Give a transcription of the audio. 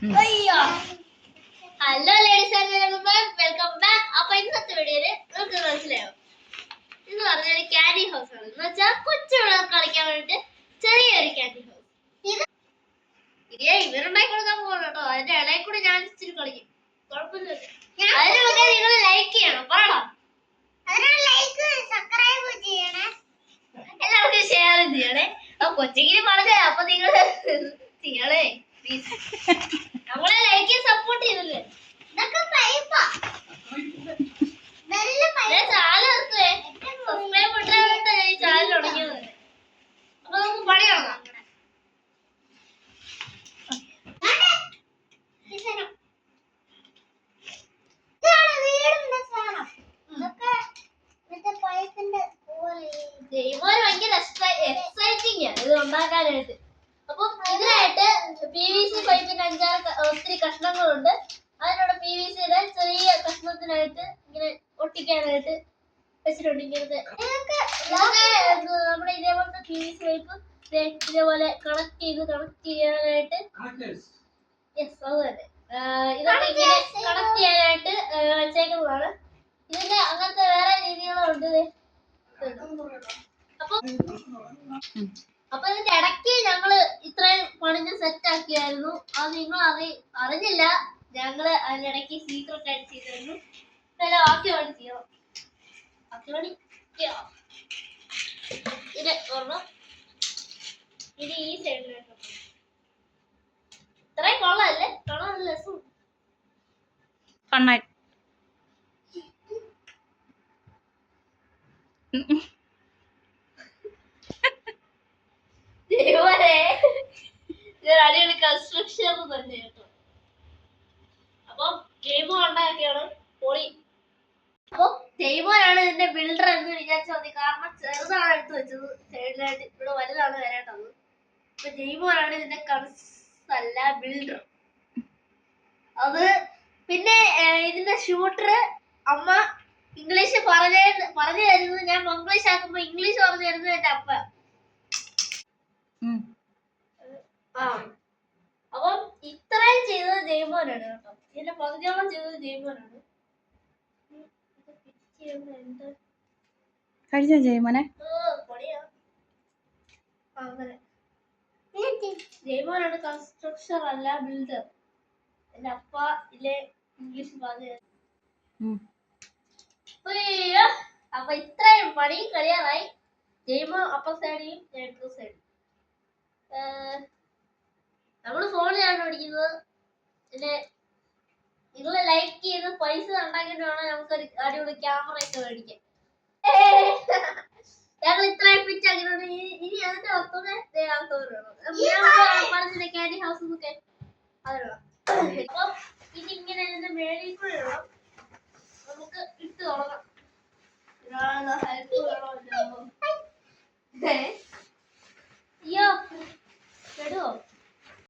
അയ്യോ hello ladies and gentlemen welcome back. അപ്പൊ ഇന്നത്തെ വീഡിയോയില് നമുക്ക് മനസ്സിലായോ എന്ന് പറഞ്ഞാൽ ക്യാൻഡി ഹൗസ് ആണ്. എന്ന് വെച്ചാൽ കൊച്ചുപിള്ളേർക്ക് കളിക്കാൻ വേണ്ടിട്ട് ചെറിയൊരു ക്യാൻഡി ഹൗസ്. ഇവരുണ്ടാക്കി കൊടുക്കാൻ പോകണം കേട്ടോ. അതിന്റെ ഇടയിൽ കൂടെ ഞാൻ ഇച്ചിരി കളിക്കും, കുഴപ്പമില്ല. അതിനൊക്കെ നിങ്ങൾ ലൈക്ക് ചെയ്യണം, പറയണോ? എല്ലാവർക്കും ഷെയർ ചെയ്യണേ. അപ്പൊ കൊച്ചെങ്കിലും പറഞ്ഞേ, അപ്പൊ നിങ്ങൾ ചെയ്യണേ പ്ലീസ്. നമ്മളെ ലൈക്ക് ചെയ്ത് സപ്പോർട്ട് ചെയ്തല്ലേ. ചാനൽ തുടങ്ങിയത്. അപ്പൊ നമുക്ക് പണി തുടങ്ങാം. ഭയങ്കര എക്സൈറ്റിംഗ് ആണ് ഇത് ഉണ്ടാക്കാനായിട്ട്. അപ്പൊ ഇതിനായിട്ട് PVC പൈപ്പിന്റെ ഒത്തിരി കഷ്ണങ്ങളുണ്ട്. അതിനുള്ള PVCയുടെ ചെറിയ കഷ്ണത്തിനായിട്ട് ഇങ്ങനെ ഒട്ടിക്കാനായിട്ട് വെച്ചിട്ടുണ്ട്. ഇങ്ങനത്തെ നമ്മുടെ ഇതേപോലത്തെ PVC പൈപ്പ് ഇതേപോലെ കണക്ട് ചെയ്യാനായിട്ട് യെസ് അത് തന്നെ. ഇതൊക്കെ ഇങ്ങനെ കണക്ട് ചെയ്യാനായിട്ട് വെച്ചേക്കുന്നതാണ്. ഇതിന്റെ അങ്ങനത്തെ വേറെ രീതികളുണ്ട്. അപ്പൊ ഇതിന്റെ ഇടയ്ക്ക് ഞങ്ങള് ഇത്രയും പണിഞ്ഞ് സെറ്റ് ആക്കിയായിരുന്നു. അത് നിങ്ങൾ അറിഞ്ഞില്ല. ഞങ്ങള് അതിന്റെ ഇടയ്ക്ക് സീക്രട്ട് ആയിട്ട് ചെയ്തായിരുന്നു. ബാക്കി പണി ചെയ്യണം. ബാക്കി പണി ഇത് ഒരെണ്ണം ഇത് ഈ സൈഡിലായിട്ട് ഇത്രയും കൊള്ളാല്ലേ, കാണാൻ രസം. കണ്ണായി അടിപൊളി കൺസ്ട്രക്ഷൻ തന്നെ കേട്ടോ. അപ്പൊ ജയ്മോ ഉണ്ടാക്കിയാണ് പൊളി. അപ്പൊ ജയ്മോനാണ് ഇതിന്റെ ബിൽഡർ എന്ന് വിചാരിച്ചാൽ മതി. കാരണം ചെറുതാണ് എടുത്തു വെച്ചത്, സൈഡിലായിട്ട് ഇവിടെ വലുതാണ് വരേണ്ടത്. അപ്പൊ ജയ്മോനാണ് ഇതിന്റെ അല്ല ബിൽഡർ. അത് പിന്നെ ഇതിന്റെ ഷൂട്ടർ അമ്മ ഇംഗ്ലീഷ് പറഞ്ഞു തരുന്നത്. ഞാൻ മംഗ്ലീഷ് ആക്കുമ്പോ ഇംഗ്ലീഷ് പറഞ്ഞു തരുന്നത് എന്റെ അപ്പ. അപ്പം ഇത്രയും ചെയ്തത് ജയ്മോനാണ് കേട്ടോ. ഇതിന്റെ പകുതിയോളം ചെയ്തത് ജയ്മോനാണ്. കഴിച്ചോ ജയ്മോനെ? ജയ്മോനാണ് കൺസ്ട്രക്ടർ അല്ല ബിൽഡർ. എന്റെ അപ്പ ഇല്ലേ ഇംഗ്ലീഷ് പറഞ്ഞു. അപ്പൊ ഇത്രയും പണി കഴിയാറായി. ജയ്മോ അപ്പർ സൈഡിയും ഞാൻ ഇപ്പുറ സൈഡും. നമ്മള് ഫോണിലാണ് പഠിക്കുന്നത്. പിന്നെ നിങ്ങള് ലൈക്ക് ചെയ്ത് പൈസ ഉണ്ടാക്കിയിട്ട് വേണം നമുക്കൊരു അടിപൊളി ക്യാമറ ഒക്കെ മേടിക്കാൻ. ഞങ്ങൾ ഇത്രയും ഫിറ്റ് ആക്കിയിട്ടുണ്ട്. ഇനി അതിന്റെ പുറത്തുനിന്ന് പറഞ്ഞില്ലേ ക്യാൻഡി ഹൗസ് ഒക്കെ